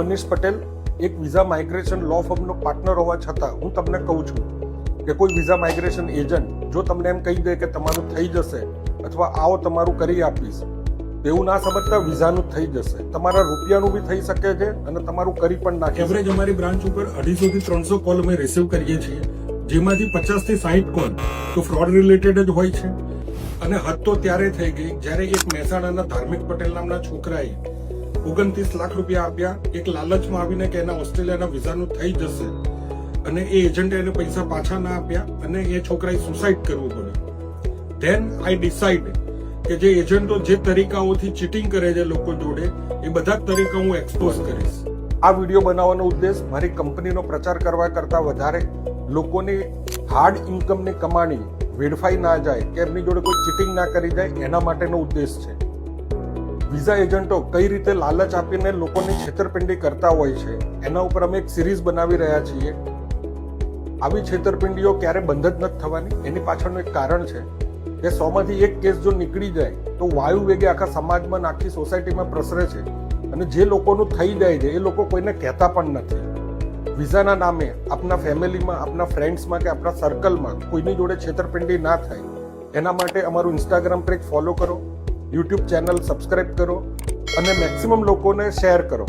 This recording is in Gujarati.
મનીષ પટેલ, એક વિઝા માઇગ્રેશન લો ફર્મનો પાર્ટનર હોવા છતાં હું તમને કહું છું કે કોઈ વિઝા માઇગ્રેશન એજન્ટ જો તમને એમ કહી દે કે તમારું થઈ જશે અથવા આવો તમારું કરી આપીશ, એવું ના સમજતા વિઝાનું થઈ જશે. તમારા રૂપિયાનું બી થઈ શકે છે અને તમારું કરી પણ નાખે. એવરેજ અમારી બ્રાન્ચ ઉપર 250 થી 300 કોલ અમે રિસીવ કરીએ છીએ, જેમાંથી 50 થી 60 કોલ તો ફ્રોડ રિલેટેડ જ હોય છે. અને હદ તો ત્યારે થઈ ગઈ જ્યારે એક મહેસાણાના ધાર્મિક પટેલ નામના છોકરાએ 29 લાખ રૂપિયા આપ્યા એક લાલચમાં આવીને કે એના ઓસ્ટ્રેલિયાના વિઝાનું થઈ જશે, અને એ એજન્ટે એને પૈસા પાછા ના આપ્યા અને એ છોકરાએ સુસાઇડ કરવું પડ્યું. ધેન આઈ ડિસાઇડ કે જે એજન્ટો જે તરીકાઓથી ચીટિંગ કરે છે લોકો જોડે, એ બધા જ તરીકા હું એક્સપોઝ કરીશ. આ વિડીયો બનાવવાનો ઉદ્દેશ મારી કંપનીનો પ્રચાર કરવા કરતા વધારે લોકોની હાર્ડ ઇન્કમની કમાણી વેડફાઈ ના જાય કે એમની જોડે કોઈ ચીટિંગ ના કરી જાય, એના માટેનો ઉદ્દેશ છે. વિઝા એજન્ટો કઈ રીતે લાલચ આપીને લોકોની છેતરપિંડી કરતા હોય છે એના ઉપર અમે એક સિરીઝ બનાવી રહ્યા છીએ. આવી છેતરપિંડીઓ ક્યારે બંધ જ નથી થવાની. એની પાછળનું એક કારણ છે કે 100 માંથી એક કેસ જો નીકળી જાય તો વાયુ વેગે આખા સમાજમાં આખી સોસાયટીમાં પ્રસરે છે, અને જે લોકોનું થઈ જાય છે એ લોકો કોઈને કહેતા પણ નથી. વિઝાના નામે આપના ફેમિલીમાં, આપના ફ્રેન્ડ્સમાં કે આપણા સર્કલમાં કોઈની જોડે છેતરપિંડી ના થાય એના માટે અમારું ઇન્સ્ટાગ્રામ પેજ ફોલો કરો, યુટ્યુબ ચેનલ સબસ્ક્રાઇબ કરો અને મેક્સિમમ લોકોને શેર કરો.